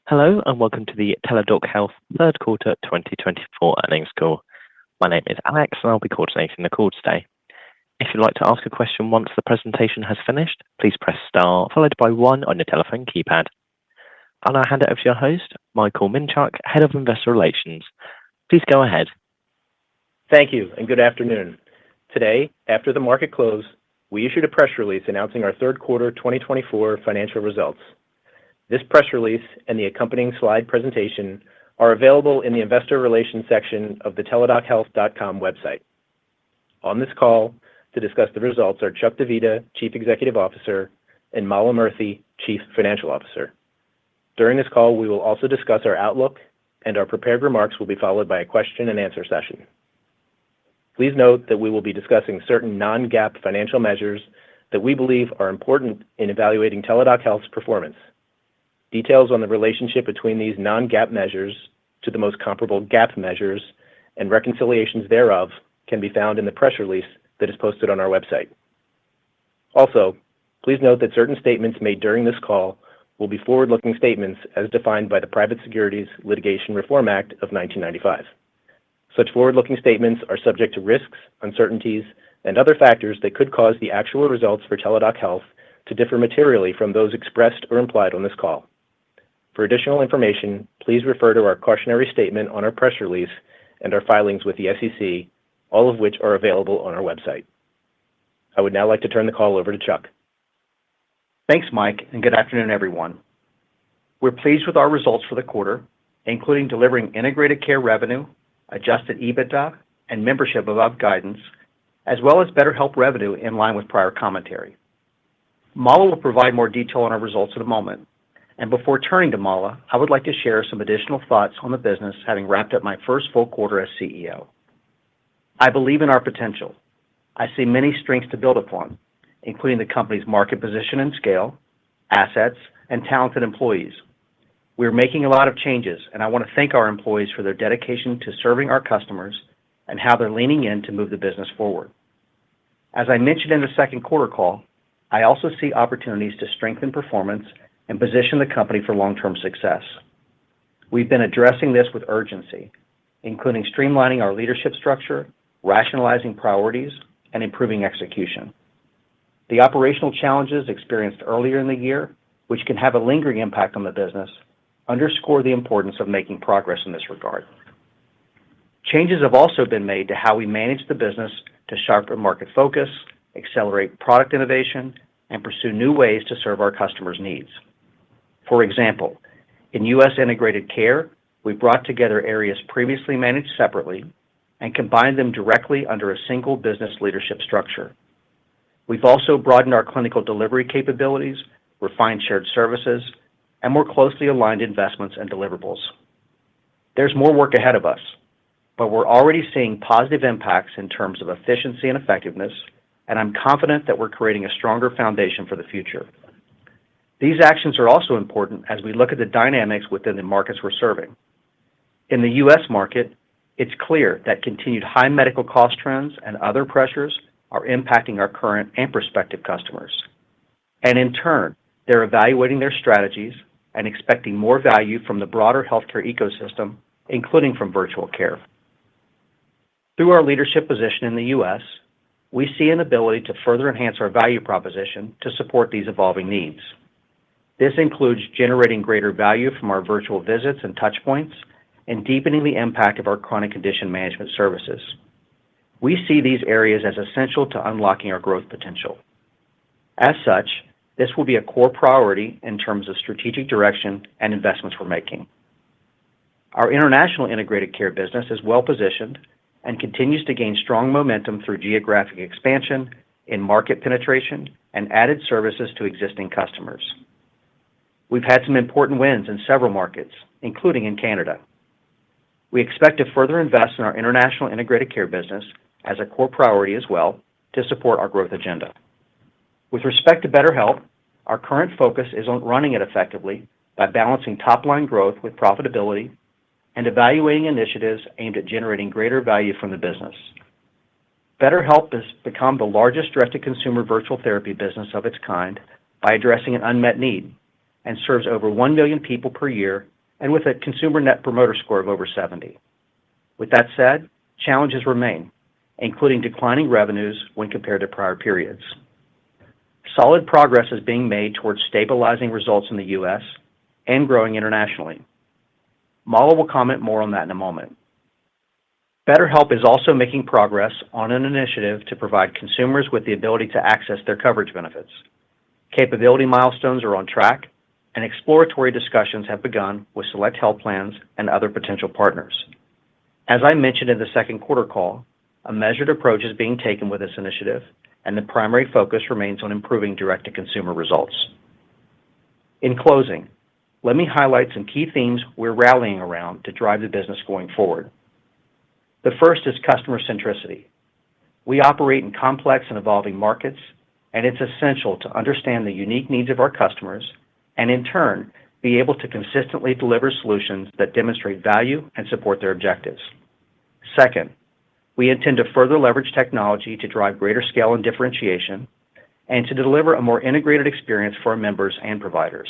Hello, and welcome to the Teladoc Health third quarter 2024 earnings call. My name is Alex, and I'll be coordinating the call today. If you'd like to ask a question once the presentation has finished, please press star followed by one on your telephone keypad. I'll now hand it over to your host, Michael Minchuk, Head of Investor Relations. Please go ahead. Thank you, and good afternoon. Today, after the market close, we issued a press release announcing our third quarter 2024 financial results. This press release and the accompanying slide presentation are available in the Investor Relations section of the teladochealth.com website. On this call to discuss the results are Chuck Divita, Chief Executive Officer, and Mala Murthy, Chief Financial Officer. During this call, we will also discuss our outlook, and our prepared remarks will be followed by a question-and-answer session. Please note that we will be discussing certain non-GAAP financial measures that we believe are important in evaluating Teladoc Health's performance. Details on the relationship between these non-GAAP measures to the most comparable GAAP measures and reconciliations thereof can be found in the press release that is posted on our website. Also, please note that certain statements made during this call will be forward-looking statements as defined by the Private Securities Litigation Reform Act of 1995. Such forward-looking statements are subject to risks, uncertainties, and other factors that could cause the actual results for Teladoc Health to differ materially from those expressed or implied on this call. For additional information, please refer to our cautionary statement on our press release and our filings with the SEC, all of which are available on our website. I would now like to turn the call over to Chuck. Thanks, Mike, and good afternoon, everyone. We're pleased with our results for the quarter, including delivering integrated care revenue, adjusted EBITDA, and membership above guidance, as well as BetterHelp revenue in line with prior commentary. Mala will provide more detail on our results in a moment. And before turning to Mala, I would like to share some additional thoughts on the business, having wrapped up my first full quarter as CEO. I believe in our potential. I see many strengths to build upon, including the company's market position and scale, assets, and talented employees. We're making a lot of changes, and I want to thank our employees for their dedication to serving our customers and how they're leaning in to move the business forward. As I mentioned in the second quarter call, I also see opportunities to strengthen performance and position the company for long-term success. We've been addressing this with urgency, including streamlining our leadership structure, rationalizing priorities, and improving execution. The operational challenges experienced earlier in the year, which can have a lingering impact on the business, underscore the importance of making progress in this regard. Changes have also been made to how we manage the business to sharpen market focus, accelerate product innovation, and pursue new ways to serve our customers' needs. For example, in U.S. integrated care, we brought together areas previously managed separately and combined them directly under a single business leadership structure. We've also broadened our clinical delivery capabilities, refined shared services, and more closely aligned investments and deliverables. There's more work ahead of us, but we're already seeing positive impacts in terms of efficiency and effectiveness, and I'm confident that we're creating a stronger foundation for the future. These actions are also important as we look at the dynamics within the markets we're serving. In the U.S. market, it's clear that continued high medical cost trends and other pressures are impacting our current and prospective customers. And in turn, they're evaluating their strategies and expecting more value from the broader healthcare ecosystem, including from virtual care. Through our leadership position in the U.S., we see an ability to further enhance our value proposition to support these evolving needs. This includes generating greater value from our virtual visits and touchpoints and deepening the impact of our chronic condition management services. We see these areas as essential to unlocking our growth potential. As such, this will be a core priority in terms of strategic direction and investments we're making. Our international integrated care business is well-positioned and continues to gain strong momentum through geographic expansion, in-market penetration, and added services to existing customers. We've had some important wins in several markets, including in Canada. We expect to further invest in our international integrated care business as a core priority as well to support our growth agenda. With respect to BetterHelp, our current focus is on running it effectively by balancing top-line growth with profitability and evaluating initiatives aimed at generating greater value from the business. BetterHelp has become the largest direct-to-consumer virtual therapy business of its kind by addressing an unmet need and serves over 1 million people per year and with a consumer Net Promoter Score of over 70. With that said, challenges remain, including declining revenues when compared to prior periods. Solid progress is being made towards stabilizing results in the U.S. and growing internationally. Mala will comment more on that in a moment. BetterHelp is also making progress on an initiative to provide consumers with the ability to access their coverage benefits. Capability milestones are on track, and exploratory discussions have begun with select health plans and other potential partners. As I mentioned in the second quarter call, a measured approach is being taken with this initiative, and the primary focus remains on improving direct-to-consumer results. In closing, let me highlight some key themes we're rallying around to drive the business going forward. The first is customer centricity. We operate in complex and evolving markets, and it's essential to understand the unique needs of our customers and, in turn, be able to consistently deliver solutions that demonstrate value and support their objectives. Second, we intend to further leverage technology to drive greater scale and differentiation and to deliver a more integrated experience for our members and providers.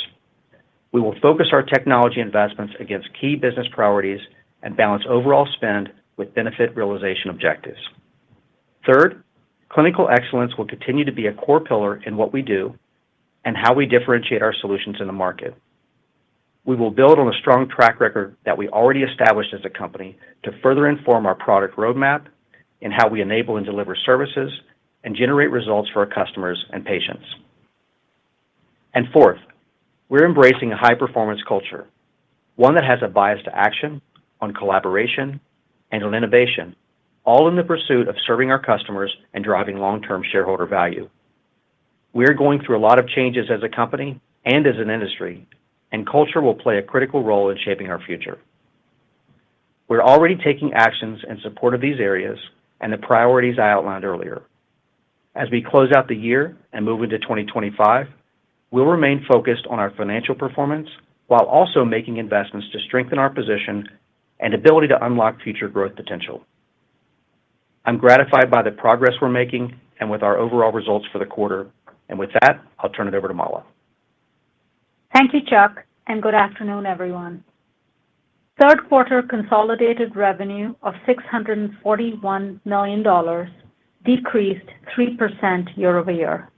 We will focus our technology investments against key business priorities and balance overall spend with benefit realization objectives. Third, clinical excellence will continue to be a core pillar in what we do and how we differentiate our solutions in the market. We will build on a strong track record that we already established as a company to further inform our product roadmap in how we enable and deliver services and generate results for our customers and patients. And fourth, we're embracing a high-performance culture, one that has a bias to action, on collaboration, and on innovation, all in the pursuit of serving our customers and driving long-term shareholder value. We're going through a lot of changes as a company and as an industry, and culture will play a critical role in shaping our future. We're already taking actions in support of these areas and the priorities I outlined earlier. As we close out the year and move into 2025, we'll remain focused on our financial performance while also making investments to strengthen our position and ability to unlock future growth potential. I'm gratified by the progress we're making and with our overall results for the quarter. And with that, I'll turn it over to Mala. Thank you, Chuck, and good afternoon, everyone. Third quarter consolidated revenue of $641 million decreased 3% year over year.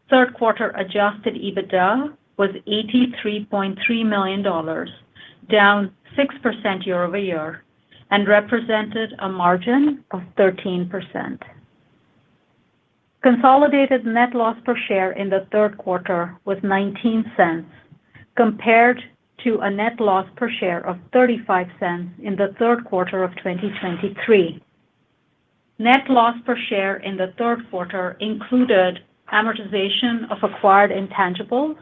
Third quarter adjusted EBITDA was $83.3 million, down 6% year over year, and represented a margin of 13%. Consolidated net loss per share in the third quarter was 19 cents, compared to a net loss per share of 35 cents in the third quarter of 2023. Net loss per share in the third quarter included amortization of acquired intangibles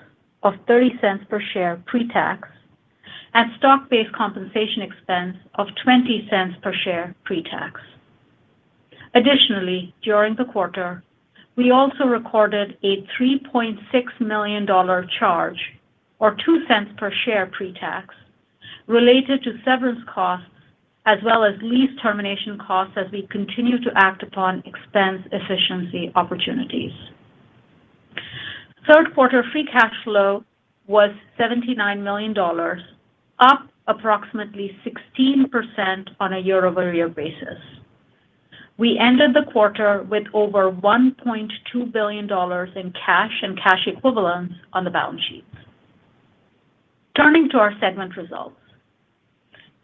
of 30 cents per share pre-tax and stock-based compensation expense of 20 cents per share pre-tax. Additionally, during the quarter, we also recorded a $3.6 million charge, or 2 cents per share pre-tax, related to severance costs as well as lease termination costs as we continue to act upon expense efficiency opportunities. Third quarter free cash flow was $79 million, up approximately 16% on a year-over-year basis. We ended the quarter with over $1.2 billion in cash and cash equivalents on the balance sheet. Turning to our segment results.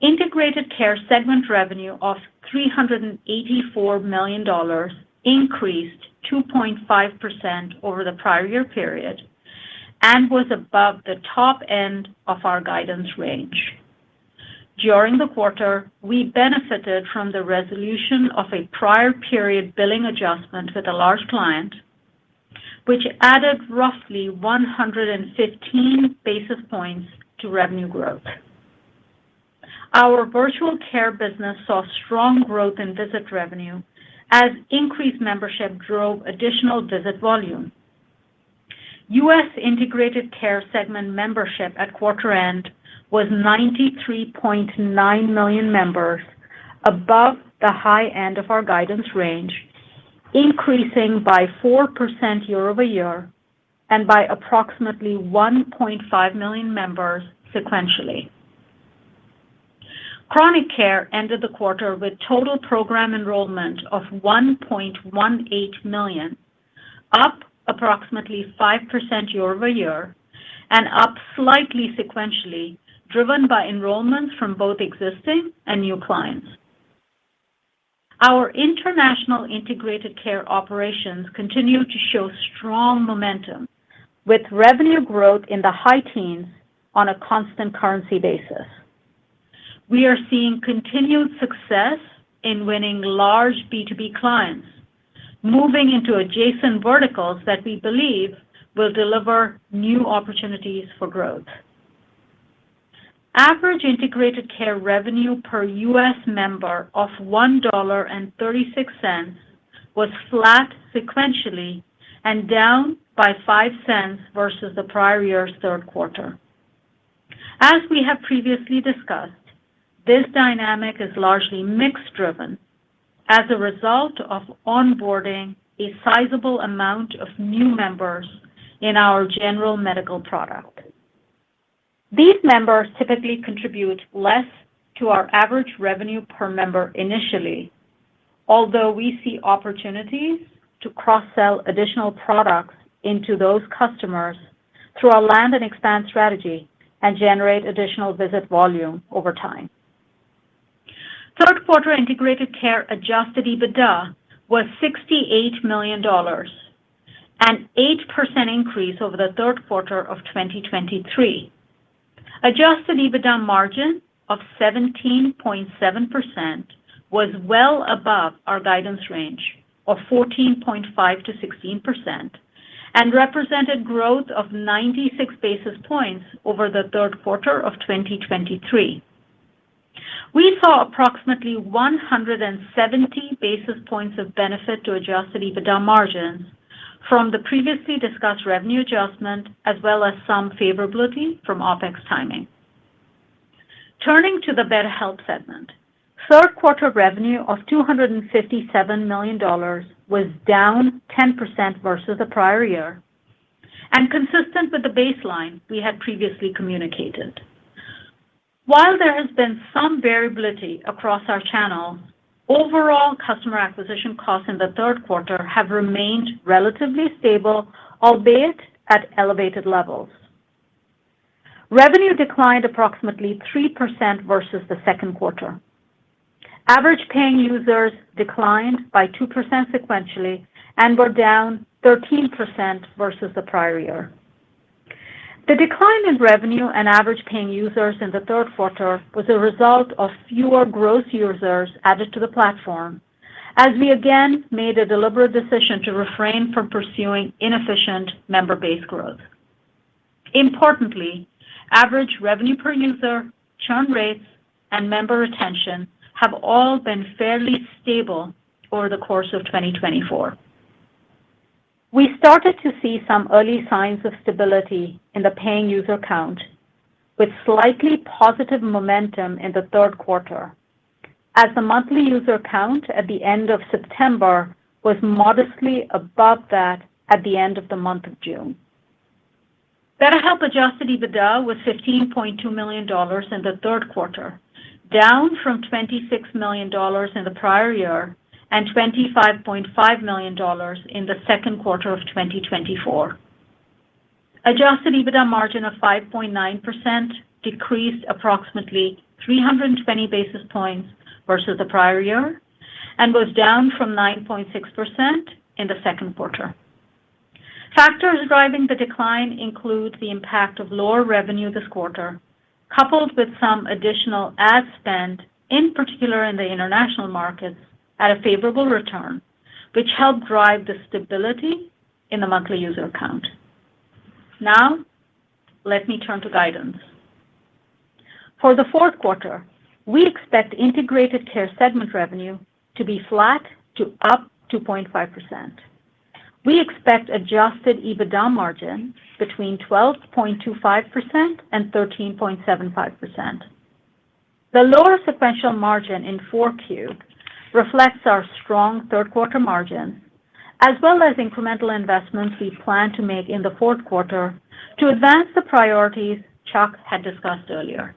Integrated Care segment revenue of $384 million increased 2.5% over the prior year period and was above the top end of our guidance range. During the quarter, we benefited from the resolution of a prior period billing adjustment with a large client, which added roughly 115 basis points to revenue growth. Our virtual care business saw strong growth in visit revenue as increased membership drove additional visit volume. U.S. Integrated Care segment membership at quarter end was 93.9 million members, above the high end of our guidance range, increasing by 4% year over year and by approximately 1.5 million members sequentially. Chronic care ended the quarter with total program enrollment of 1.18 million, up approximately 5% year-over-year, and up slightly sequentially, driven by enrollments from both existing and new clients. Our international integrated care operations continue to show strong momentum, with revenue growth in the high teens on a constant currency basis. We are seeing continued success in winning large B2B clients, moving into adjacent verticals that we believe will deliver new opportunities for growth. Average integrated care revenue per U.S. member of $1.36 was flat sequentially and down by 5 cents versus the prior year's third quarter. As we have previously discussed, this dynamic is largely mix-driven as a result of onboarding a sizable amount of new members in our general medical product. These members typically contribute less to our average revenue per member initially, although we see opportunities to cross-sell additional products into those customers through our land and expand strategy and generate additional visit volume over time. Third quarter integrated care adjusted EBITDA was $68 million, an 8% increase over the third quarter of 2023. Adjusted EBITDA margin of 17.7% was well above our guidance range of 14.5% to 16% and represented growth of 96 basis points over the third quarter of 2023. We saw approximately 170 basis points of benefit to adjusted EBITDA margins from the previously discussed revenue adjustment, as well as some favorability from OpEx timing. Turning to the BetterHelp segment, third quarter revenue of $257 million was down 10% versus the prior year and consistent with the baseline we had previously communicated. While there has been some variability across our channels, overall customer acquisition costs in the third quarter have remained relatively stable, albeit at elevated levels. Revenue declined approximately 3% versus the second quarter. Average paying users declined by 2% sequentially and were down 13% versus the prior year. The decline in revenue and average paying users in the third quarter was a result of fewer gross users added to the platform, as we again made a deliberate decision to refrain from pursuing inefficient member base growth. Importantly, average revenue per user, churn rates, and member retention have all been fairly stable over the course of 2024. We started to see some early signs of stability in the paying user count, with slightly positive momentum in the third quarter, as the monthly user count at the end of September was modestly above that at the end of the month of June. BetterHelp adjusted EBITDA was $15.2 million in the third quarter, down from $26 million in the prior year and $25.5 million in the second quarter of 2024. Adjusted EBITDA margin of 5.9% decreased approximately 320 basis points versus the prior year and was down from 9.6% in the second quarter. Factors driving the decline include the impact of lower revenue this quarter, coupled with some additional ad spend, in particular in the international markets, at a favorable return, which helped drive the stability in the monthly user count. Now, let me turn to guidance. For the fourth quarter, we expect integrated care segment revenue to be flat to up 2.5%. We expect adjusted EBITDA margin between 12.25% and 13.75%. The lower sequential margin in 4Q reflects our strong third quarter margins, as well as incremental investments we plan to make in the fourth quarter to advance the priorities Chuck had discussed earlier.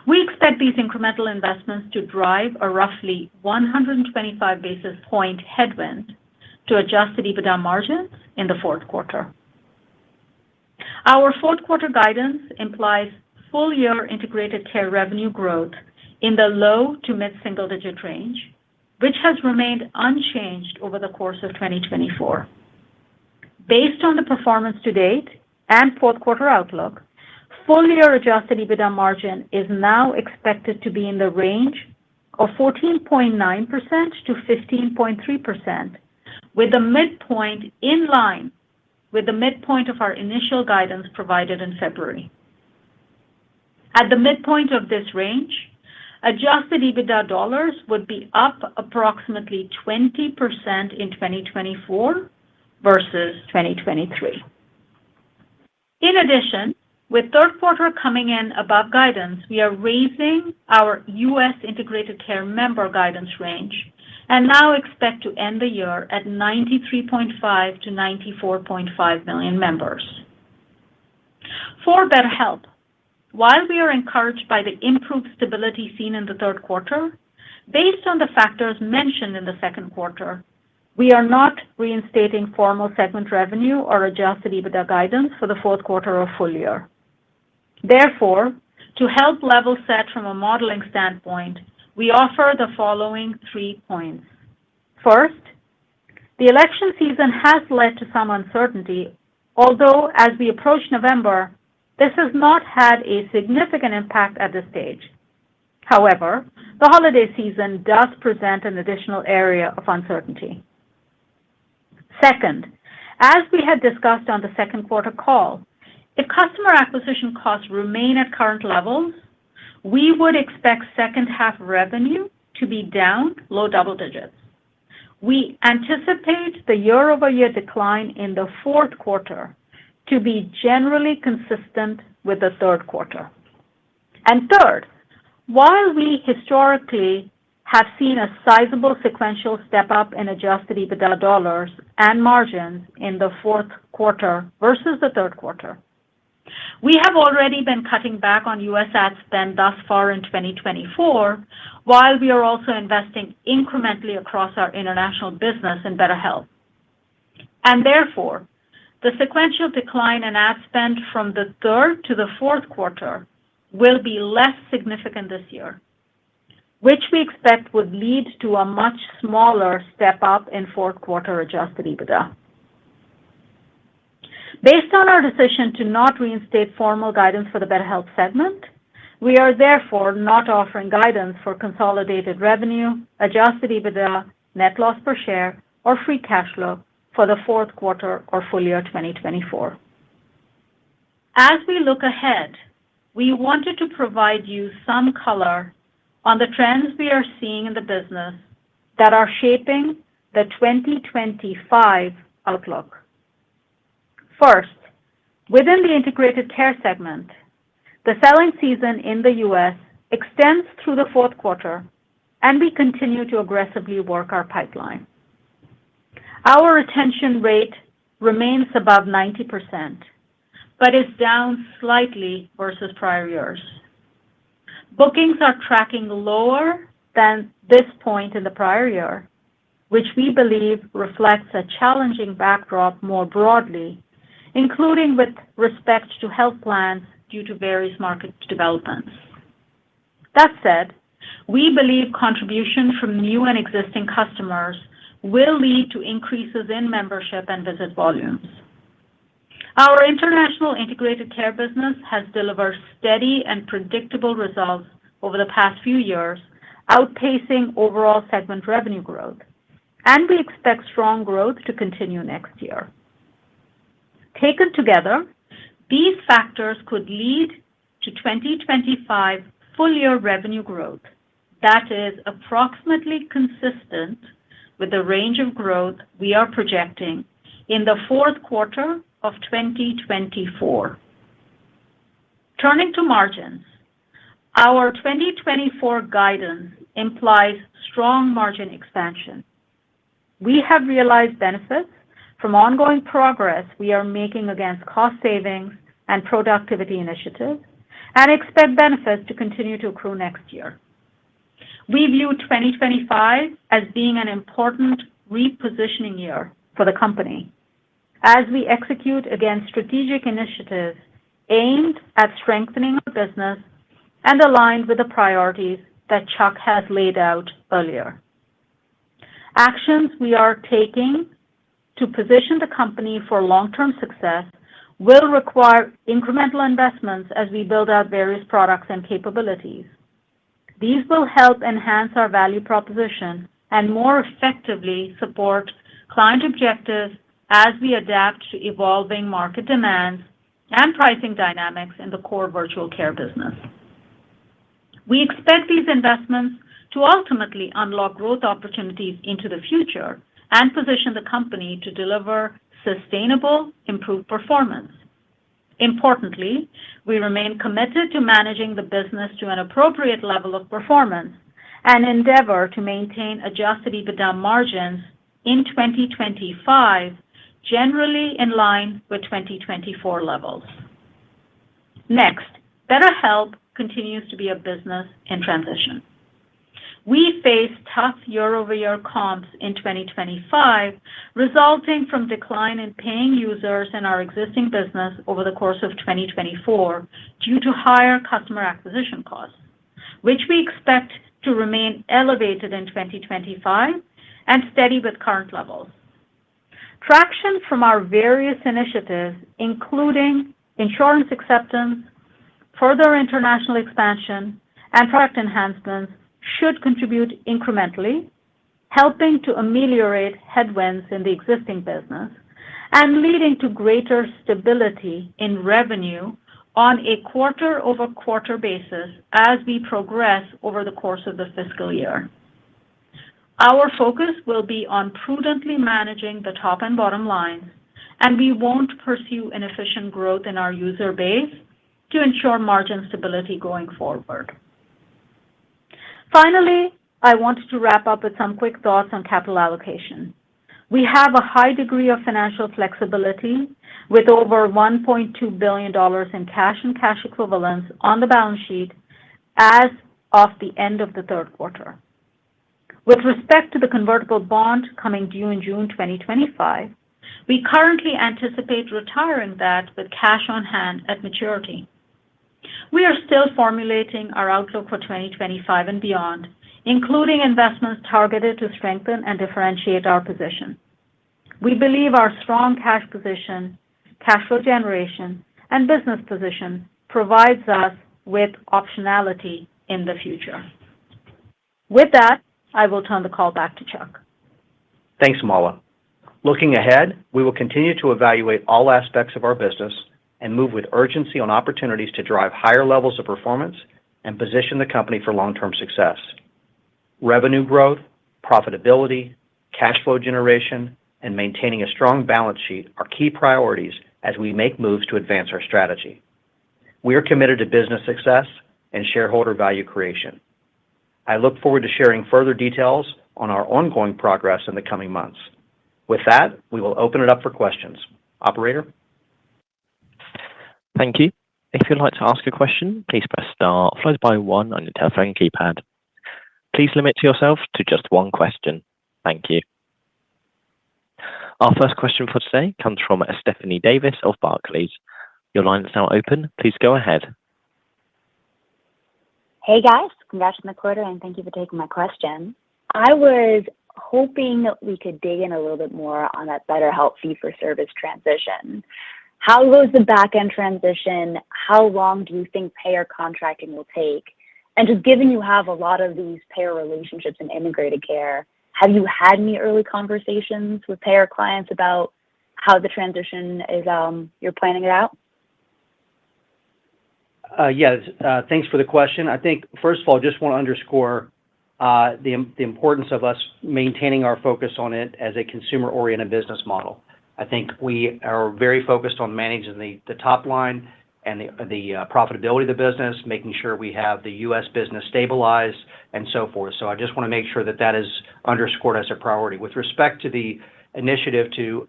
We expect these incremental investments to drive a roughly 125 basis point headwind to adjusted EBITDA margins in the fourth quarter. Our fourth quarter guidance implies full-year integrated care revenue growth in the low to mid-single-digit range, which has remained unchanged over the course of 2024. Based on the performance to date and fourth quarter outlook, full-year adjusted EBITDA margin is now expected to be in the range of 14.9% to 15.3%, with the midpoint in line with the midpoint of our initial guidance provided in February. At the midpoint of this range, adjusted EBITDA dollars would be up approximately 20% in 2024 versus 2023. In addition, with third quarter coming in above guidance, we are raising our U.S. integrated care member guidance range and now expect to end the year at 93.5 to 94.5 million members. For BetterHelp, while we are encouraged by the improved stability seen in the third quarter, based on the factors mentioned in the second quarter, we are not reinstating formal segment revenue or adjusted EBITDA guidance for the fourth quarter or full year. Therefore, to help level set from a modeling standpoint, we offer the following 3 points. First, the election season has led to some uncertainty, although as we approach November, this has not had a significant impact at this stage. However, the holiday season does present an additional area of uncertainty. Second, as we had discussed on the second quarter call, if customer acquisition costs remain at current levels, we would expect second half revenue to be down low double digits. We anticipate the year-over-year decline in the fourth quarter to be generally consistent with the third quarter. And third, while we historically have seen a sizable sequential step up in adjusted EBITDA dollars and margins in the fourth quarter versus the third quarter, we have already been cutting back on U.S. ad spend thus far in 2024, while we are also investing incrementally across our international business in BetterHelp. And therefore, the sequential decline in ad spend from the third to the fourth quarter will be less significant this year, which we expect would lead to a much smaller step up in fourth quarter adjusted EBITDA. Based on our decision to not reinstate formal guidance for the BetterHelp segment, we are therefore not offering guidance for consolidated revenue, adjusted EBITDA, net loss per share, or free cash flow for the fourth quarter or full year 2024. As we look ahead, we wanted to provide you some color on the trends we are seeing in the business that are shaping the 2025 outlook. First, within the integrated care segment, the selling season in the U.S. extends through the fourth quarter, and we continue to aggressively work our pipeline. Our retention rate remains above 90%, but is down slightly versus prior years. Bookings are tracking lower than this point in the prior year, which we believe reflects a challenging backdrop more broadly, including with respect to health plans due to various market developments. That said, we believe contribution from new and existing customers will lead to increases in membership and visit volumes. Our international integrated care business has delivered steady and predictable results over the past few years, outpacing overall segment revenue growth, and we expect strong growth to continue next year. Taken together, these factors could lead to 2025 full-year revenue growth that is approximately consistent with the range of growth we are projecting in the fourth quarter of 2024. Turning to margins, our 2024 guidance implies strong margin expansion. We have realized benefits from ongoing progress we are making against cost savings and productivity initiatives, and expect benefits to continue to accrue next year. We view 2025 as being an important repositioning year for the company as we execute against strategic initiatives aimed at strengthening our business and aligned with the priorities that Chuck has laid out earlier. Actions we are taking to position the company for long-term success will require incremental investments as we build out various products and capabilities. These will help enhance our value proposition and more effectively support client objectives as we adapt to evolving market demands and pricing dynamics in the core virtual care business. We expect these investments to ultimately unlock growth opportunities into the future and position the company to deliver sustainable, improved performance. Importantly, we remain committed to managing the business to an appropriate level of performance and endeavor to maintain adjusted EBITDA margins in 2025, generally in line with 2024 levels. Next, BetterHelp continues to be a business in transition. We face tough year-over-year comps in 2025, resulting from decline in paying users in our existing business over the course of 2024 due to higher customer acquisition costs, which we expect to remain elevated in 2025 and steady with current levels. Traction from our various initiatives, including insurance acceptance, further international expansion, and product enhancements, should contribute incrementally, helping to ameliorate headwinds in the existing business and leading to greater stability in revenue on a quarter-over-quarter basis as we progress over the course of the fiscal year. Our focus will be on prudently managing the top and bottom lines, and we won't pursue inefficient growth in our user base to ensure margin stability going forward. Finally, I wanted to wrap up with some quick thoughts on capital allocation. We have a high degree of financial flexibility with over $1.2 billion in cash and cash equivalents on the balance sheet as of the end of the third quarter. With respect to the convertible bond coming due in June 2025, we currently anticipate retiring that with cash on hand at maturity. We are still formulating our outlook for 2025 and beyond, including investments targeted to strengthen and differentiate our position. We believe our strong cash position, cash flow generation, and business position provides us with optionality in the future. With that, I will turn the call back to Chuck. Thanks, Mala. Looking ahead, we will continue to evaluate all aspects of our business and move with urgency on opportunities to drive higher levels of performance and position the company for long-term success. Revenue growth, profitability, cash flow generation, and maintaining a strong balance sheet are key priorities as we make moves to advance our strategy. We are committed to business success and shareholder value creation. I look forward to sharing further details on our ongoing progress in the coming months. With that, we will open it up for questions. Operator? Thank you. If you'd like to ask a question, please press star followed by one on your telephone keypad. Please limit yourself to just one question. Thank you. Our first question for today comes from Stephanie Davis of Barclays. Your line is now open. Please go ahead. Hey guys, congrats on the quarter and thank you for taking my question. I was hoping we could dig in a little bit more on that BetterHelp fee-for-service transition. How goes the back-end transition? How long do you think payer contracting will take? And just given you have a lot of these payer relationships in integrated care, have you had any early conversations with payer clients about how the transition is, you're planning it out? Yes, thanks for the question. I think, first of all, just want to underscore the importance of us maintaining our focus on it as a consumer-oriented business model. I think we are very focused on managing the top line and the profitability of the business, making sure we have the U.S. business stabilized and so forth. So I just want to make sure that that is underscored as a priority. With respect to the initiative to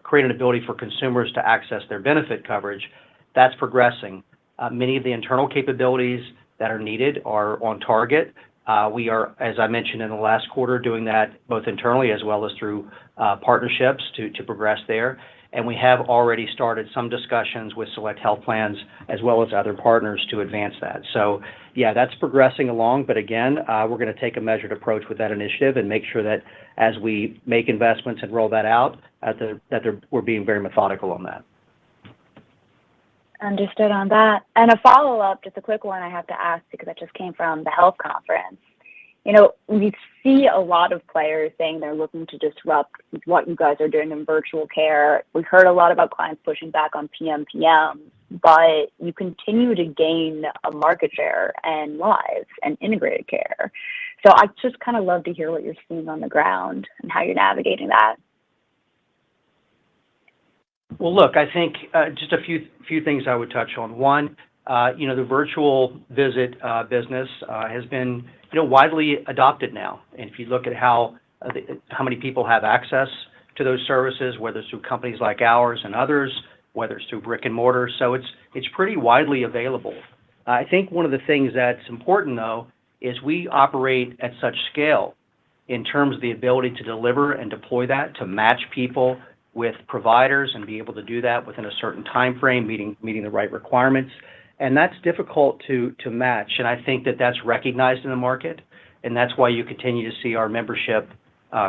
create an ability for consumers to access their benefit coverage, that's progressing. Many of the internal capabilities that are needed are on target. We are, as I mentioned in the last quarter, doing that both internally as well as through partnerships to progress there. And we have already started some discussions with select health plans as well as other partners to advance that. So, yeah, that's progressing along. But again, we're going to take a measured approach with that initiative and make sure that as we make investments and roll that out, we're being very methodical on that. Understood on that. And a follow-up, just a quick one I have to ask because that just came from the health conference. You know, we see a lot of players saying they're looking to disrupt what you guys are doing in virtual care. We heard a lot about clients pushing back on PMPM, but you continue to gain a market share and lives and integrated care. So I just kind of love to hear what you're seeing on the ground and how you're navigating that. Well, look, I think just a few things I would touch on. One, the virtual visit business has been widely adopted now. And if you look at how many people have access to those services, whether it's through companies like ours and others, whether it's through brick and mortar, so it's pretty widely available. I think one of the things that's important, though, is we operate at such scale in terms of the ability to deliver and deploy that, to match people with providers and be able to do that within a certain time frame, meeting the right requirements. And that's difficult to match. And I think that that's recognized in the market, and that's why you continue to see our membership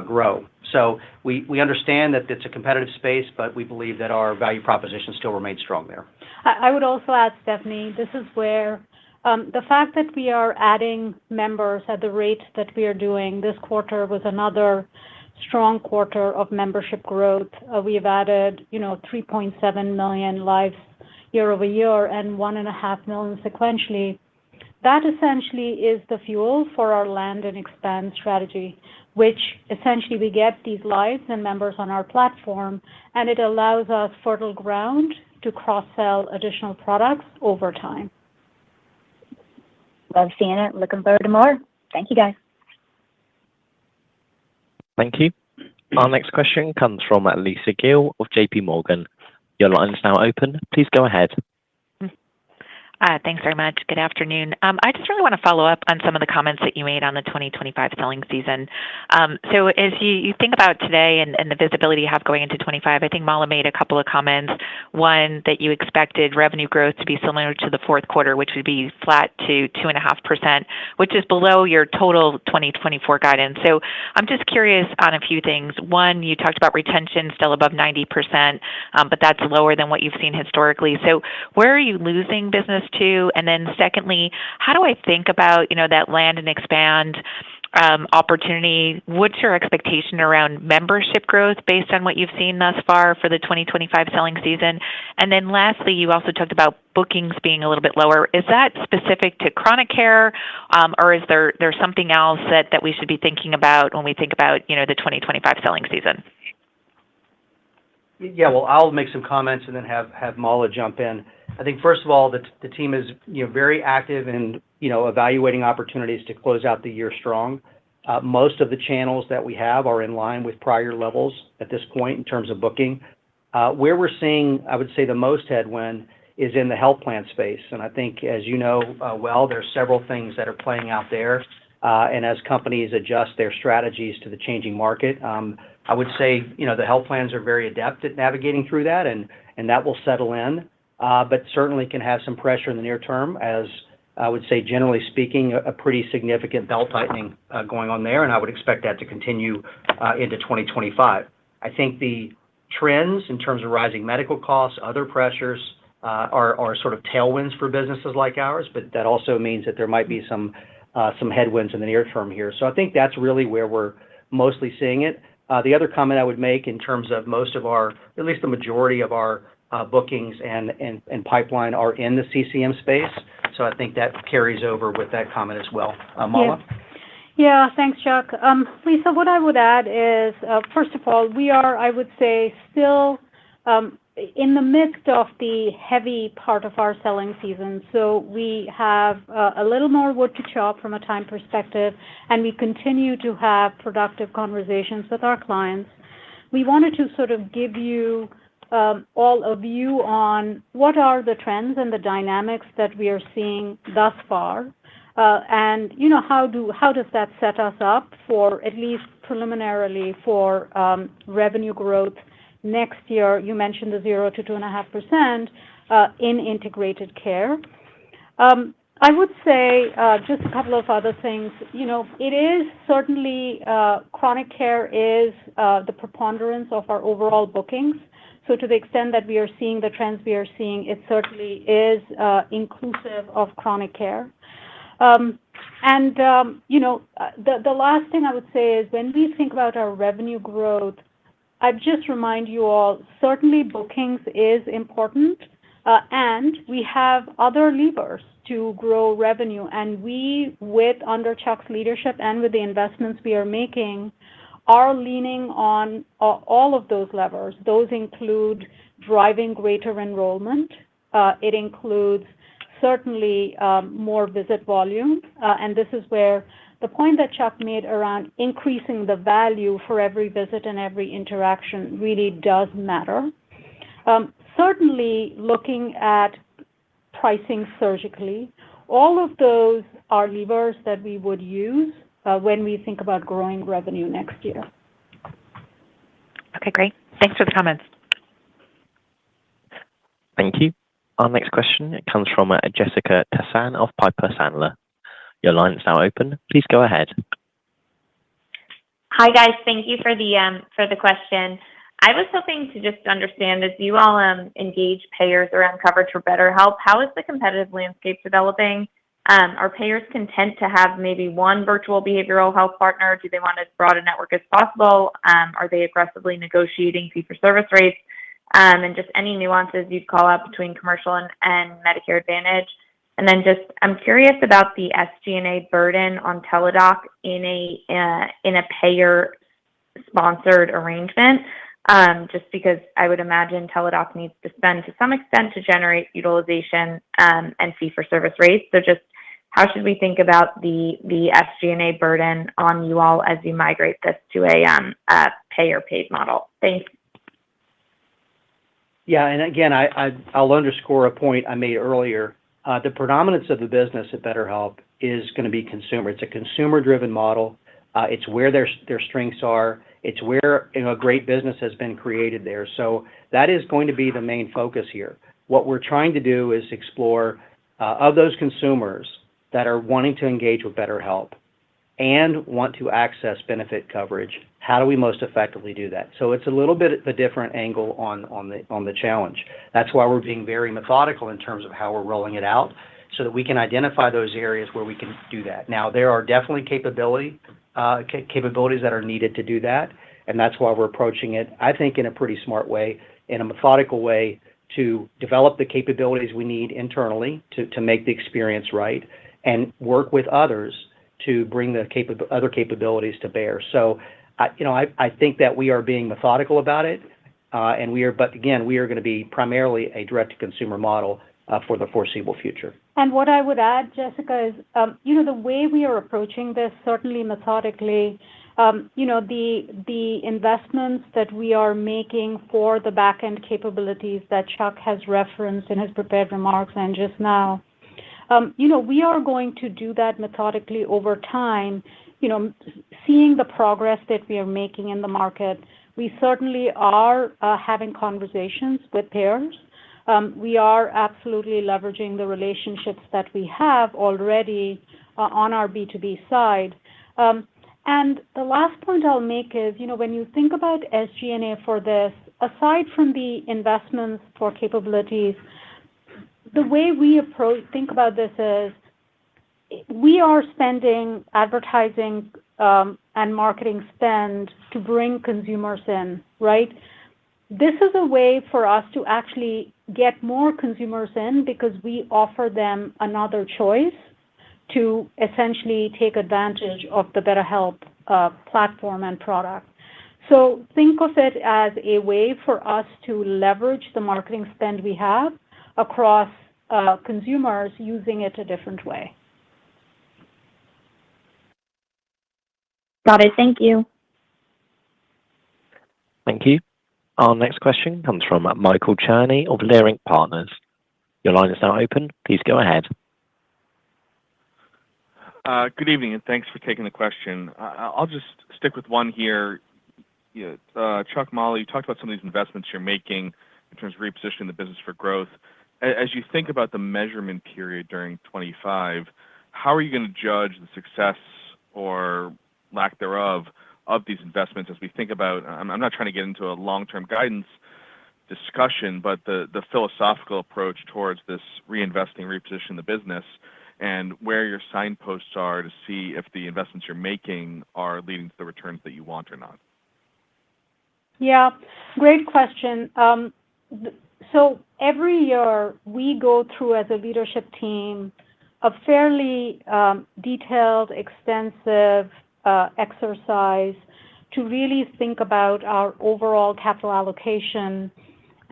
grow. So we understand that it's a competitive space, but we believe that our value proposition still remains strong there. I would also add, Stephanie, this is where the fact that we are adding members at the rate that we are doing this quarter was another strong quarter of membership growth. We have added, 3.7 million lives year over year and 1.5 million sequentially. That essentially is the fuel for our land and expand strategy, which essentially we get these lives and members on our platform, and it allows us fertile ground to cross-sell additional products over time. Love seeing it. Looking forward to more. Thank you, guys. Thank you. Our next question comes from Lisa Gill of JP Morgan. Your line is now open. Please go ahead. Thanks very much. Good afternoon. I just really want to follow up on some of the comments that you made on the 2025 selling season. So as you think about today and the visibility you have going into 25, I think Mala made a couple of comments. One, that you expected revenue growth to be similar to the fourth quarter, which would be flat to 2.5%, which is below your total 2024 guidance. So I'm just curious on a few things. One, you talked about retention still above 90%, but that's lower than what you've seen historically. So where are you losing business to? And then secondly, how do I think about, that land and expand opportunity? What's your expectation around membership growth based on what you've seen thus far for the 2025 selling season? And then lastly, you also talked about bookings being a little bit lower. Is that specific to chronic care, or is there something else that we should be thinking about when we think about, the 2025 selling season? Yeah, well, I'll make some comments and then have Mala jump in. I think, first of all, the team is very active in evaluating opportunities to close out the year strong. Most of the channels that we have are in line with prior levels at this point in terms of booking. Where we're seeing, I would say, the most headwind is in the health plan space. And I think, as you know well, there's several things that are playing out there. And as companies adjust their strategies to the changing market, I would say, the health plans are very adept at navigating through that, and that will settle in, but certainly can have some pressure in the near term, as I would say, generally speaking, a pretty significant belt tightening going on there, and I would expect that to continue into 2025. I think the trends in terms of rising medical costs, other pressures are sort of tailwinds for businesses like ours, but that also means that there might be some headwinds in the near term here. So I think that's really where we're mostly seeing it. The other comment I would make in terms of most of our, at least the majority of our bookings and pipeline are in the CCM space. So I think that carries over with that comment as well. Mala? Yeah, thanks, Chuck. Lisa, what I would add is, first of all, we are, I would say, still in the midst of the heavy part of our selling season. So we have a little more wood to chop from a time perspective, and we continue to have productive conversations with our clients. We wanted to sort of give you all a view on what are the trends and the dynamics that we are seeing thus far, and how does that set us up for, at least preliminarily, for revenue growth next year. You mentioned the 0 to 2.5% in integrated care. I would say just a couple of other things. It is certainly chronic care is the preponderance of our overall bookings. So to the extent that we are seeing the trends we are seeing, it certainly is inclusive of chronic care. The last thing I would say is when we think about our revenue growth, I'd just remind you all, certainly bookings is important, and we have other levers to grow revenue. And we, under Chuck's leadership and with the investments we are making, are leaning on all of those levers. Those include driving greater enrollment. It includes certainly more visit volume. And this is where the point that Chuck made around increasing the value for every visit and every interaction really does matter. Certainly looking at pricing surgically, all of those are levers that we would use when we think about growing revenue next year. Okay, great. Thanks for the comments. Thank you. Our next question comes from Jessica Tassan of Piper Sandler. Your line is now open. Please go ahead. Hi, guys. Thank you for the question. I was hoping to just understand, as you all engage payers around coverage for BetterHelp, how is the competitive landscape developing? Are payers content to have maybe one virtual behavioral health partner? Do they want as broad a network as possible? Are they aggressively negotiating fee-for-service rates? And just any nuances you'd call out between commercial and Medicare Advantage. And then just, I'm curious about the SG&A burden on Teladoc in a payer-sponsored arrangement. Just because I would imagine Teladoc needs to spend to some extent to generate utilization and fee-for-service rates. So just how should we think about the SG&A burden on you all as you migrate this to a payer-paid model? Thanks. Yeah, and again, I'll underscore a point I made earlier. The predominance of the business at BetterHelp is going to be consumer. It's a consumer-driven model. It's where their strengths are. It's where a great business has been created there. So that is going to be the main focus here. What we're trying to do is explore of those consumers that are wanting to engage with BetterHelp and want to access benefit coverage. How do we most effectively do that? So it's a little bit of a different angle on the challenge. That's why we're being very methodical in terms of how we're rolling it out, so that we can identify those areas where we can do that. Now, there are definitely capabilities that are needed to do that, and that's why we're approaching it, I think, in a pretty smart way, in a methodical way, to develop the capabilities we need internally to make the experience right, and work with others to bring the other capabilities to bear. So, I think that we are being methodical about it, but again, we are going to be primarily a direct-to-consumer model for the foreseeable future. And what I would add, Jessica, is, the way we are approaching this, certainly methodically, the investments that we are making for the back-end capabilities that Chuck has referenced in his prepared remarks and just now, we are going to do that methodically over time, seeing the progress that we are making in the market. We certainly are having conversations with payers. We are absolutely leveraging the relationships that we have already on our B2B side. And the last point I'll make is, when you think about SG&A for this, aside from the investments for capabilities, the way we think about this is we are spending advertising and marketing spend to bring consumers in, right? This is a way for us to actually get more consumers in because we offer them another choice to essentially take advantage of the BetterHelp platform and product. So think of it as a way for us to leverage the marketing spend we have across consumers using it a different way. Got it. Thank you. Thank you. Our next question comes from Michael Cherney of Leerink Partners. Your line is now open. Please go ahead. Good evening, and thanks for taking the question. I'll just stick with one here. Chuck, Molly, you talked about some of these investments you're making in terms of repositioning the business for growth. As you think about the measurement period during 25, how are you going to judge the success or lack thereof of these investments as we think about, I'm not trying to get into a long-term guidance discussion, but the philosophical approach towards this reinvesting, repositioning the business, and where your signposts are to see if the investments you're making are leading to the returns that you want or not? Yeah, great question. So every year we go through as a leadership team a fairly detailed, extensive exercise to really think about our overall capital allocation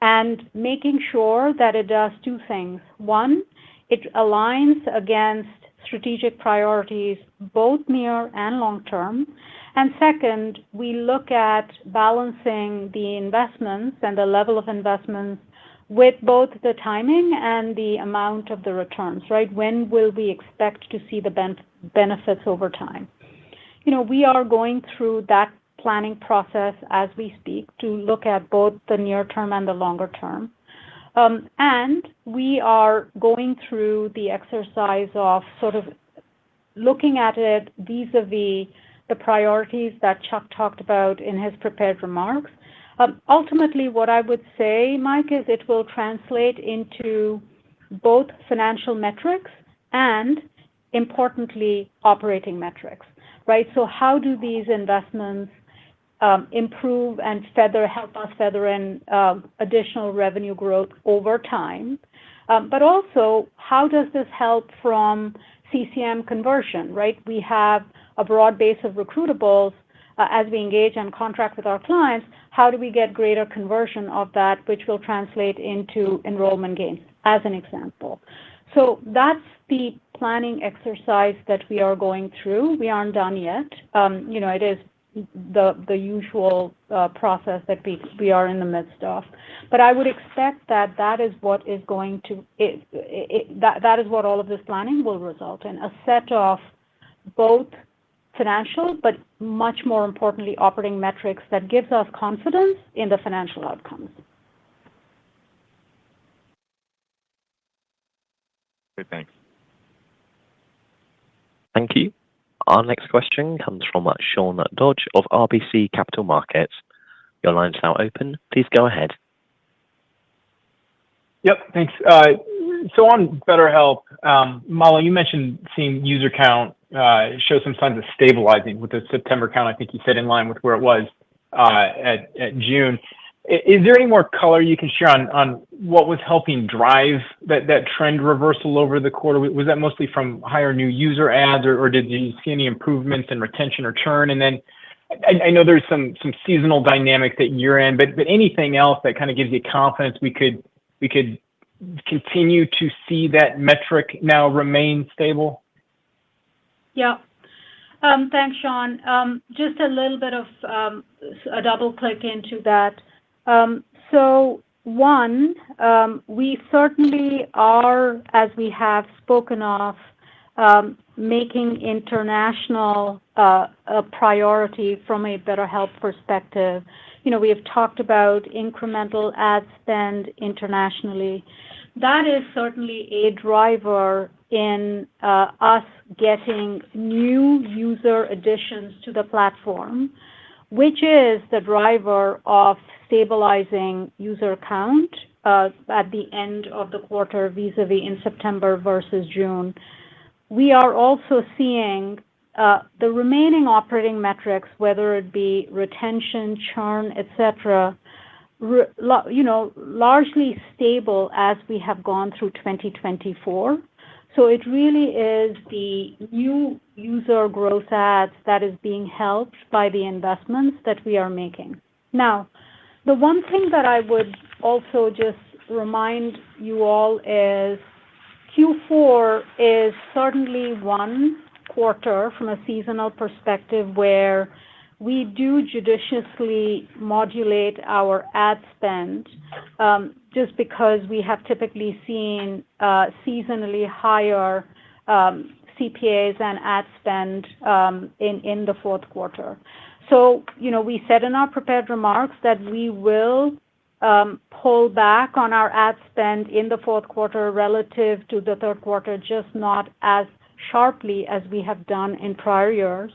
and making sure that it does two things. One, it aligns against strategic priorities, both near and long term. And second, we look at balancing the investments and the level of investments with both the timing and the amount of the returns, right? When will we expect to see the benefits over time? We are going through that planning process as we speak to look at both the near term and the longer term. And we are going through the exercise of sort of looking at it vis-a-vis the priorities that Chuck talked about in his prepared remarks. Ultimately, what I would say, Mike, is it will translate into both financial metrics and, importantly, operating metrics, right? So how do these investments improve and help us feather in additional revenue growth over time? But also, how does this help from CCM conversion, right? We have a broad base of recruitables as we engage and contract with our clients. How do we get greater conversion of that, which will translate into enrollment gains, as an example? So that's the planning exercise that we are going through. We aren't done yet. It is the usual process that we are in the midst of. But I would expect that is what is going to that is what all of this planning will result in, a set of both financial, but much more importantly, operating metrics that gives us confidence in the financial outcomes. Okay, thanks. Thank you. Our next question comes from Sean Dodge of RBC Capital Markets. Your line is now open. Please go ahead. Yep, thanks. So on BetterHelp, Mala, you mentioned seeing user count show some signs of stabilizing with the September count. I think you said in line with where it was at June. Is there any more color you can share on what was helping drive that trend reversal over the quarter? Was that mostly from higher new user adds, or did you see any improvements in retention or churn? And then I know there's some seasonal dynamics that you're in, but anything else that kind of gives you confidence we could continue to see that metric now remain stable? Yeah. Thanks, Sean. Just a little bit of a double click into that. So one, we certainly are, as we have spoken of, making international a priority from a BetterHelp perspective. We have talked about incremental ad spend internationally. That is certainly a driver in us getting new user additions to the platform, which is the driver of stabilizing user count at the end of the quarter vis-a-vis in September versus June. We are also seeing the remaining operating metrics, whether it be retention, churn, etc., largely stable as we have gone through 2024. So it really is the new user growth ads that is being helped by the investments that we are making. Now, the one thing that I would also just remind you all is Q4 is certainly one quarter from a seasonal perspective where we do judiciously modulate our ad spend just because we have typically seen seasonally higher CPAs and ad spend in the fourth quarter. So, we said in our prepared remarks that we will pull back on our ad spend in the fourth quarter relative to the third quarter, just not as sharply as we have done in prior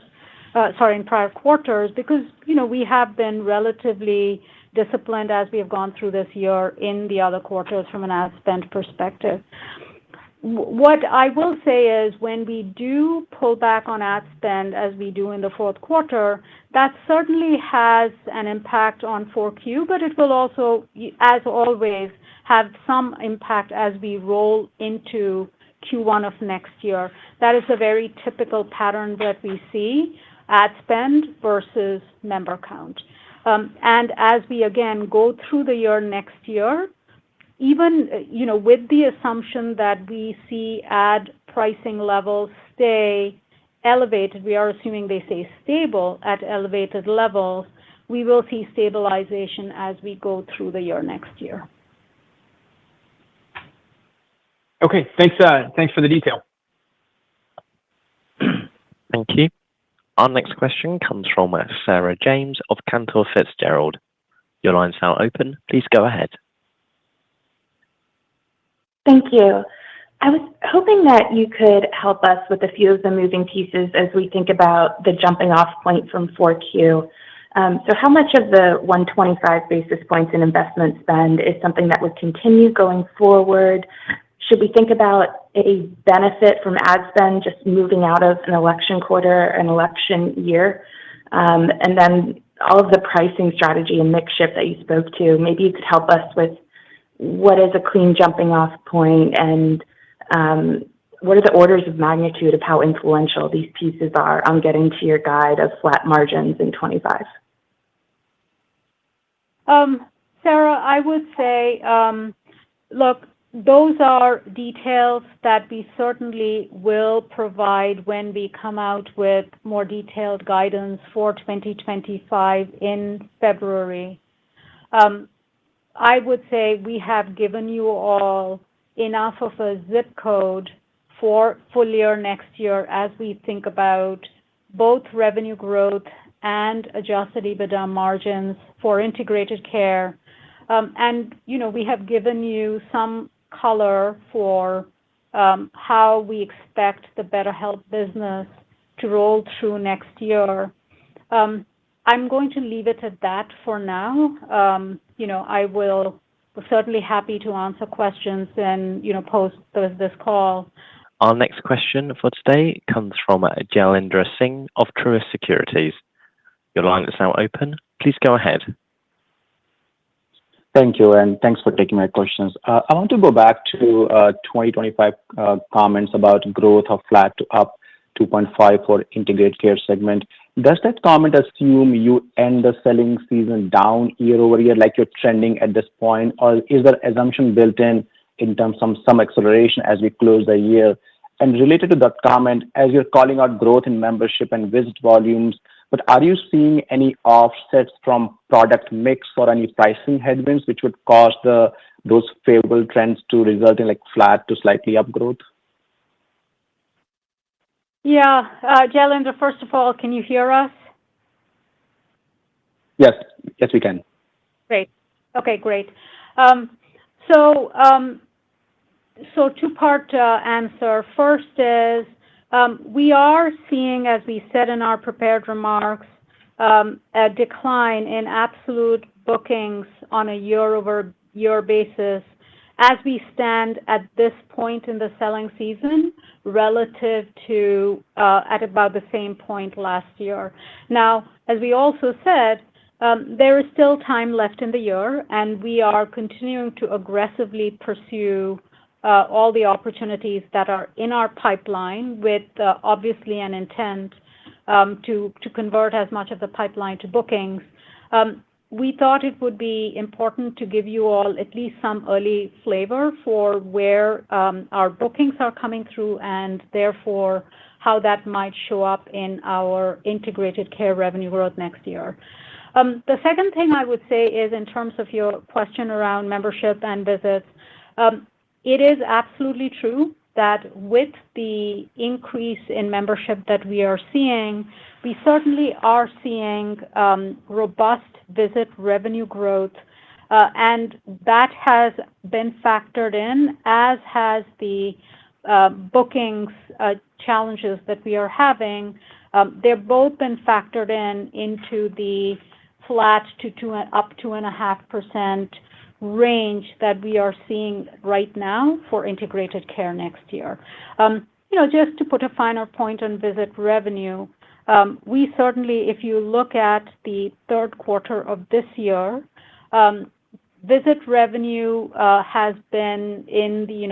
quarters, because, we have been relatively disciplined as we have gone through this year in the other quarters from an ad spend perspective. What I will say is when we do pull back on ad spend as we do in the fourth quarter, that certainly has an impact on 4Q, but it will also, as always, have some impact as we roll into Q1 of next year. That is a very typical pattern that we see, ad spend versus member count. And as we, again, go through the year next year, even, with the assumption that we see ad pricing levels stay elevated, we are assuming they stay stable at elevated levels, we will see stabilization as we go through the year next year. Okay, thanks for the detail. Thank you. Our next question comes from Sarah James of Cantor Fitzgerald. Your line's now open. Please go ahead. Thank you. I was hoping that you could help us with a few of the moving pieces as we think about the jumping off point from 4Q. So how much of the 125 basis points in investment spend is something that would continue going forward? Should we think about a benefit from ad spend just moving out of an election quarter, an election year? And then all of the pricing strategy and mix shift that you spoke to, maybe you could help us with what is a clean jumping off point and what are the orders of magnitude of how influential these pieces are on getting to your guide of flat margins in 25? Sarah, I would say, look, those are details that we certainly will provide when we come out with more detailed guidance for 2025 in February. I would say we have given you all enough of a zip code for full year next year as we think about both revenue growth and adjusted EBITDA margins for integrated care. And, we have given you some color for how we expect the BetterHelp business to roll through next year. I'm going to leave it at that for now. I will certainly happy to answer questions and, post this call. Our next question for today comes from Jailendra Singh of Truist Securities. Your line is now open. Please go ahead. Thank you, and thanks for taking my questions. I want to go back to 2025 comments about growth of flat to up 2.5 for integrated care segment. Does that comment assume you end the selling season down year over year like you're trending at this point, or is there assumption built in terms of some acceleration as we close the year? And related to that comment, as you're calling out growth in membership and visit volumes, but are you seeing any offsets from product mix or any pricing headwinds which would cause those favorable trends to result in like flat to slightly up growth? Yeah, Jailendra, first of all, can you hear us? Yes, we can. Great. Okay, great. So two-part answer. First is we are seeing, as we said in our prepared remarks, a decline in absolute bookings on a year-over-year basis as we stand at this point in the selling season relative to at about the same point last year. Now, as we also said, there is still time left in the year, and we are continuing to aggressively pursue all the opportunities that are in our pipeline with obviously an intent to convert as much of the pipeline to bookings. we thought it would be important to give you all at least some early flavor for where our bookings are coming through and therefore how that might show up in our integrated care revenue growth next year. The second thing I would say is in terms of your question around membership and visits, it is absolutely true that with the increase in membership that we are seeing, we certainly are seeing robust visit revenue growth, and that has been factored in, as has the bookings challenges that we are having. They've both been factored into the flat to up 2.5% range that we are seeing right now for integrated care next year. Just to put a finer point on visit revenue, we certainly, if you look at the third quarter of this year, visit revenue has been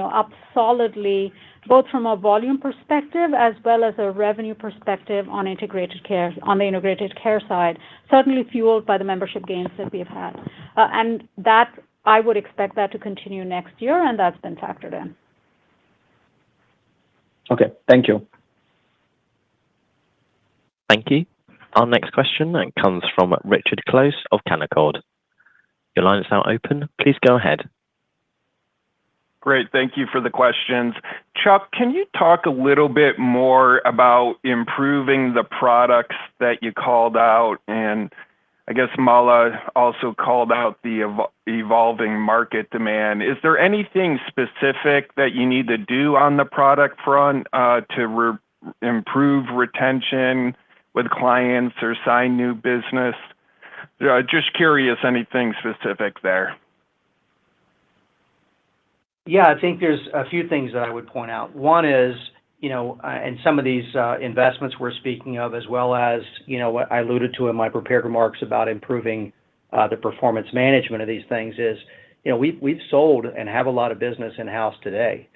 up solidly, both from a volume perspective as well as a revenue perspective on integrated care, on the integrated care side, certainly fueled by the membership gains that we have had. And that I would expect that to continue next year, and that's been factored in. Okay, thank you. Thank you. Our next question comes from Richard Close of Canaccord. Your line is now open. Please go ahead. Great. Thank you for the questions. Chuck, can you talk a little bit more about improving the products that you called out? And I guess Mala also called out the evolving market demand. Is there anything specific that you need to do on the product front to improve retention with clients or sign new business? Just curious, anything specific there? Yeah, I think there's a few things that I would point out. One is, and some of these investments we're speaking of, as well as, what I alluded to in my prepared remarks about improving the performance management of these things is, we've sold and have a lot of business in-house today.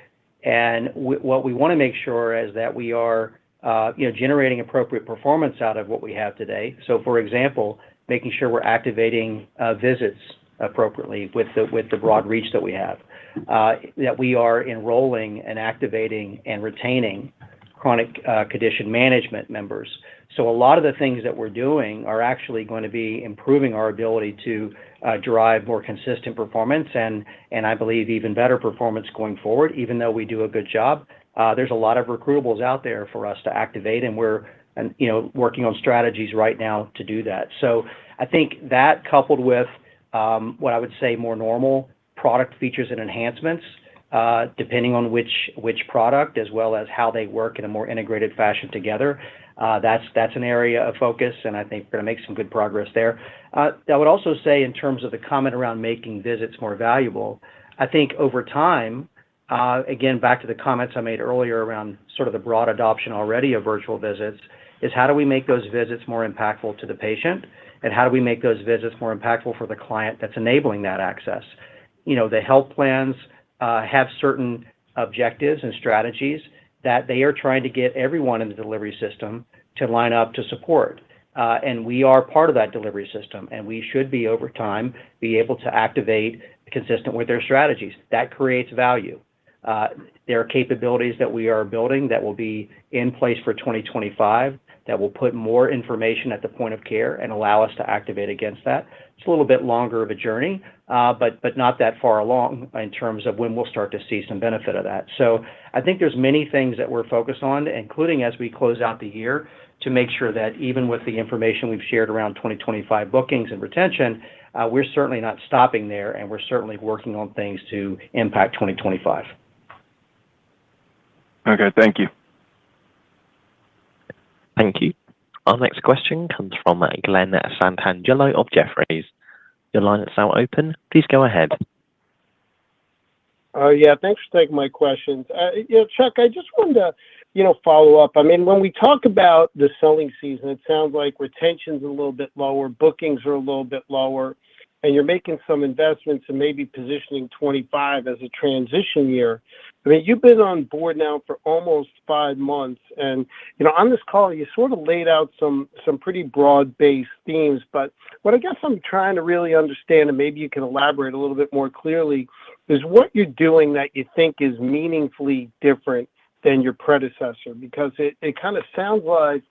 And what we want to make sure is that we are, generating appropriate performance out of what we have today. So, for example, making sure we're activating visits appropriately with the broad reach that we have, that we are enrolling and activating and retaining chronic condition management members. So a lot of the things that we're doing are actually going to be improving our ability to drive more consistent performance and I believe even better performance going forward. Even though we do a good job, there's a lot of recruitables out there for us to activate, and we're working on strategies right now to do that. So I think that, coupled with what I would say more normal product features and enhancements, depending on which product, as well as how they work in a more integrated fashion together, that's an area of focus, and I think we're going to make some good progress there. I would also say, in terms of the comment around making visits more valuable, I think over time, again, back to the comments I made earlier around sort of the broad adoption already of virtual visits, is how do we make those visits more impactful to the patient, and how do we make those visits more impactful for the client that's enabling that access? The health plans have certain objectives and strategies that they are trying to get everyone in the delivery system to line up to support. And we are part of that delivery system, and we should be, over time, be able to activate consistent with their strategies. That creates value. There are capabilities that we are building that will be in place for 2025 that will put more information at the point of care and allow us to activate against that. It's a little bit longer of a journey, but not that far along in terms of when we'll start to see some benefit of that. So I think there's many things that we're focused on, including as we close out the year, to make sure that even with the information we've shared around 2025 bookings and retention, we're certainly not stopping there, and we're certainly working on things to impact 2025. Okay, thank you. Thank you. Our next question comes from Glenn Santangelo of Jefferies. Your line is now open. Please go ahead. Yeah, thanks for taking my questions. Chuck, I just wanted to, follow up. I mean, when we talk about the selling season, it sounds like retention's a little bit lower, bookings are a little bit lower. and you're making some investments and maybe positioning 25 as a transition year. I mean, you've been on board now for almost 5 months, and on this call, you sort of laid out some pretty broad-based themes. But what I guess I'm trying to really understand, and maybe you can elaborate a little bit more clearly, is what you're doing that you think is meaningfully different than your predecessor, because it kind of sounds like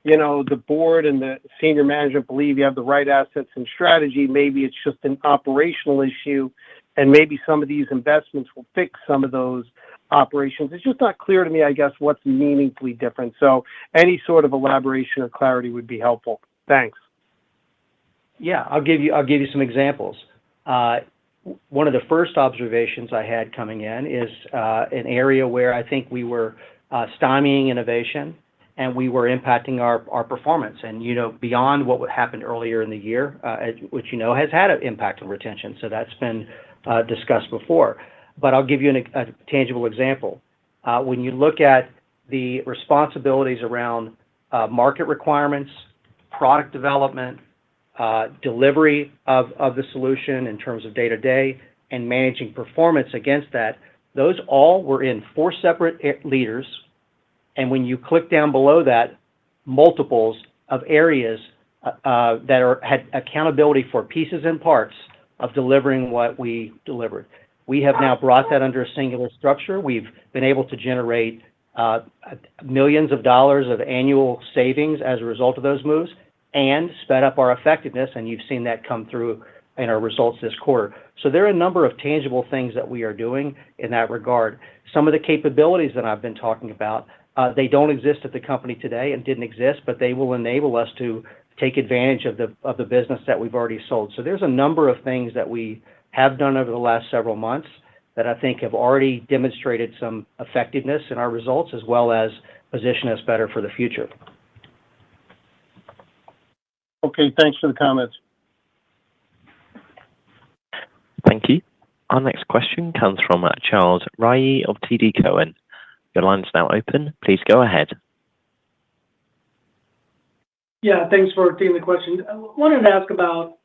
the board and the senior management believe you have the right assets and strategy. Maybe it's just an operational issue, and maybe some of these investments will fix some of those operations. It's just not clear to me, I guess, what's meaningfully different. So any sort of elaboration or clarity would be helpful. Thanks. Yeah, I'll give you some examples. One of the first observations I had coming in is an area where I think we were stymieing innovation, and we were impacting our performance. And beyond what happened earlier in the year, which has had an impact on retention. So that's been discussed before. But I'll give you a tangible example. When you look at the responsibilities around market requirements, product development, delivery of the solution in terms of day-to-day, and managing performance against that, those all were in 4 separate leaders. And when you click down below that, multiples of areas that had accountability for pieces and parts of delivering what we delivered. We have now brought that under a singular structure. We've been able to generate millions of dollars of annual savings as a result of those moves, and sped up our effectiveness, and you've seen that come through in our results this quarter. So there are a number of tangible things that we are doing in that regard. Some of the capabilities that I've been talking about, they don't exist at the company today and didn't exist, but they will enable us to take advantage of the business that we've already sold. So there's a number of things that we have done over the last several months that I think have already demonstrated some effectiveness in our results, as well as position us better for the future. Okay, thanks for the comments. Thank you. Our next question comes from Charles Rhyee of TD Cowen. Your line is now open. Please go ahead. Yeah, thanks for taking the question. I wanted to ask about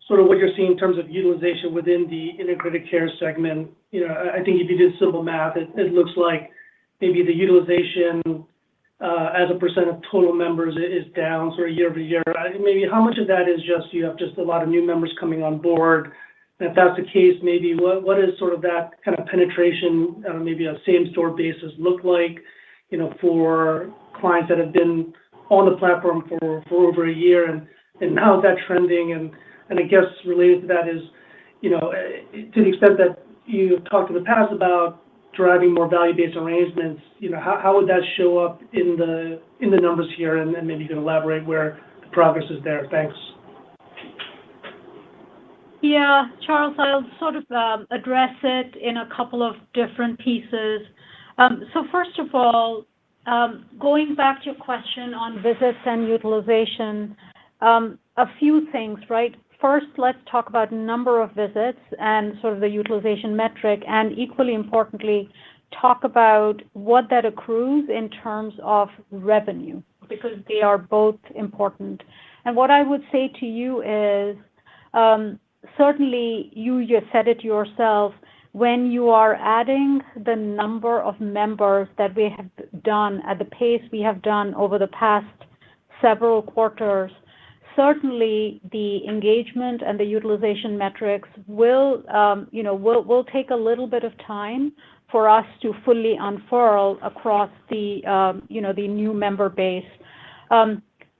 sort of what you're seeing in terms of utilization within the integrated care segment. I think if you did simple math, it looks like maybe the utilization as a percent of total members is down sort of year over year. Maybe how much of that is just you have just a lot of new members coming on board? And if that's the case, maybe what is sort of that kind of penetration, maybe a same-store basis look like, for clients that have been on the platform for over a year, and how is that trending? And I guess related to that is, to the extent that you've talked in the past about driving more value-based arrangements, how would that show up in the numbers here? And then maybe you can elaborate where the progress is there. Thanks. Yeah, Charles, I'll sort of address it in a couple of different pieces. So first of all, going back to your question on visits and utilization, a few things, right? First, let's talk about number of visits and sort of the utilization metric, and equally importantly, talk about what that accrues in terms of revenue, because they are both important. And what I would say to you is, certainly you just said it yourself, when you are adding the number of members that we have done at the pace we have done over the past several quarters, certainly the engagement and the utilization metrics will take a little bit of time for us to fully unfurl across the new member base.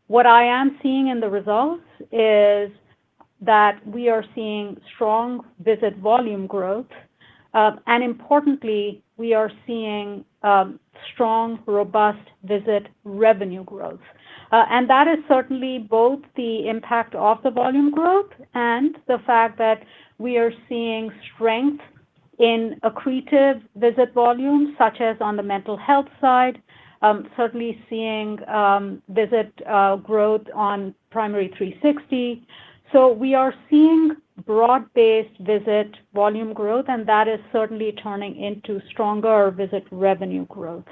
What I am seeing in the results is that we are seeing strong visit volume growth, and importantly, we are seeing strong, robust visit revenue growth. And that is certainly both the impact of the volume growth and the fact that we are seeing strength in accretive visit volumes, such as on the mental health side, certainly seeing visit growth on Primary 360. So we are seeing broad-based visit volume growth, and that is certainly turning into stronger visit revenue growth.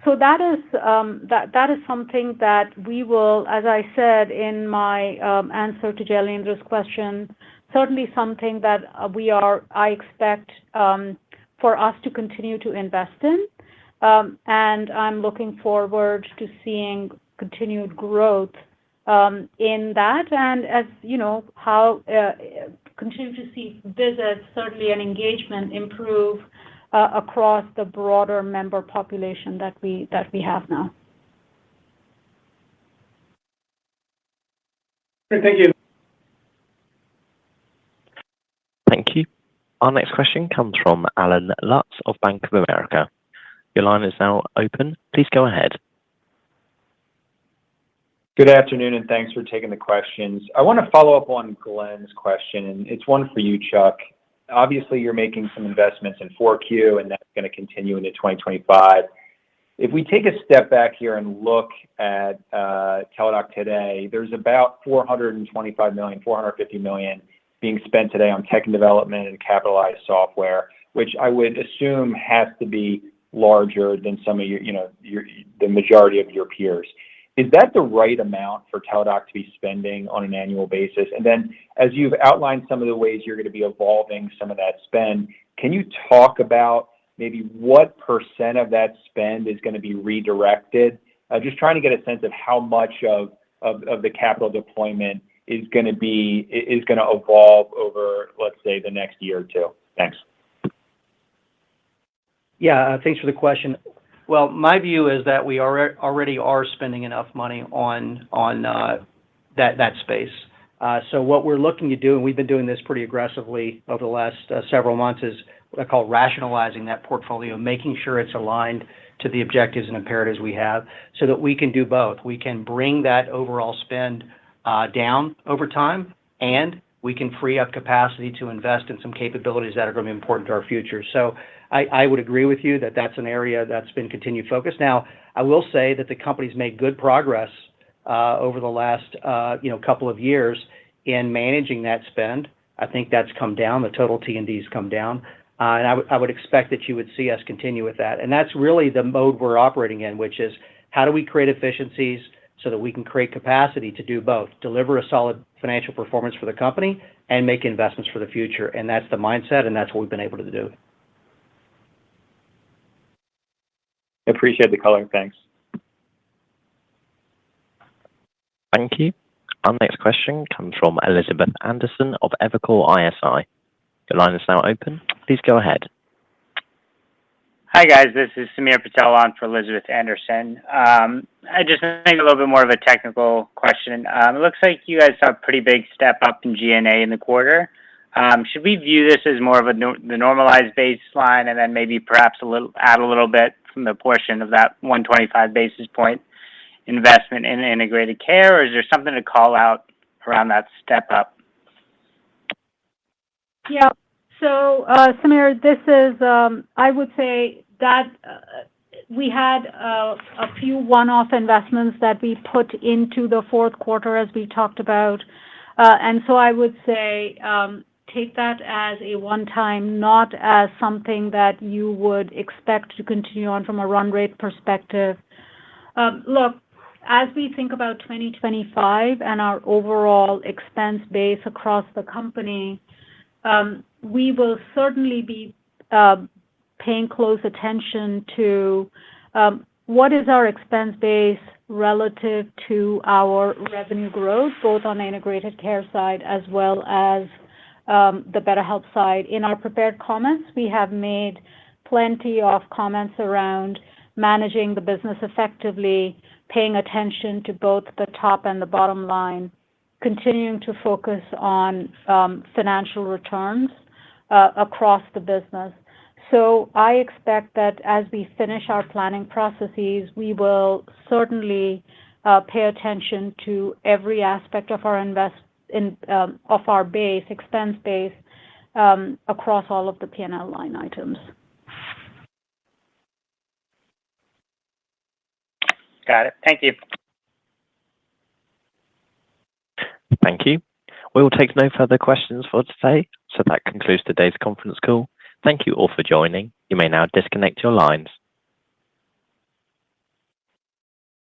So that is something that we will, as I said in my answer to Jailendra's question, certainly something that I expect for us to continue to invest in, and I'm looking forward to seeing continued growth in that, and as you know, how continue to see visits certainly and engagement improve across the broader member population that we have now. Great, thank you. Thank you. Our next question comes from Alan Lutz of Bank of America. Your line is now open. Please go ahead. Good afternoon, and thanks for taking the questions. I want to follow up on Glenn's question, and it's one for you, Chuck. Obviously, you're making some investments in 4Q, and that's going to continue into 2025. If we take a step back here and look at Teladoc today, there's about $425 million, $450 million being spent today on tech and development and capitalized software, which I would assume has to be larger than some of the majority of your peers. Is that the right amount for Teladoc to be spending on an annual basis? And then as you've outlined some of the ways you're going to be evolving some of that spend, can you talk about maybe what % of that spend is going to be redirected? Just trying to get a sense of how much of the capital deployment is going to evolve over, let's say, the next year or two. Thanks. Yeah, thanks for the question. Well, my view is that we already are spending enough money on that space. So what we're looking to do, and we've been doing this pretty aggressively over the last several months, is what I call rationalizing that portfolio, making sure it's aligned to the objectives and imperatives we have, so that we can do both. We can bring that overall spend down over time, and we can free up capacity to invest in some capabilities that are going to be important to our future. So I would agree with you that that's an area that's been continued focus. Now, I will say that the company's made good progress over the last couple of years in managing that spend. I think that's come down. The total T&D's come down. And I would expect that you would see us continue with that. And that's really the mode we're operating in, which is how do we create efficiencies so that we can create capacity to do both, deliver a solid financial performance for the company and make investments for the future. And that's the mindset, and that's what we've been able to do. Appreciate the color. Thanks. Thank you. Our next question comes from Elizabeth Anderson of Evercore ISI. Your line is now open. Please go ahead. Hi, guys. This is Samir Patel on for Elizabeth Anderson. I just think a little bit more of a technical question. It looks like you guys saw a pretty big step up in G&A in the quarter. Should we view this as more of the normalized baseline and then maybe perhaps add a little bit from the portion of that 125 basis point investment in integrated care, or is there something to call out around that step up? Yeah. So, Samir, this is, I would say that we had a few one-off investments that we put into the fourth quarter, as we talked about. And so I would say take that as a one-time, not as something that you would expect to continue on from a run rate perspective. Look, as we think about 2025 and our overall expense base across the company, we will certainly be paying close attention to what is our expense base relative to our revenue growth, both on the integrated care side as well as the BetterHelp side. In our prepared comments, we have made plenty of comments around managing the business effectively, paying attention to both the top and the bottom line, continuing to focus on financial returns across the business. So I expect that as we finish our planning processes, we will certainly pay attention to every aspect of our of our expense base across all of the P&L line items. Got it. Thank you. Thank you. We will take no further questions for today, so that concludes today's conference call. Thank you all for joining. You may now disconnect your lines.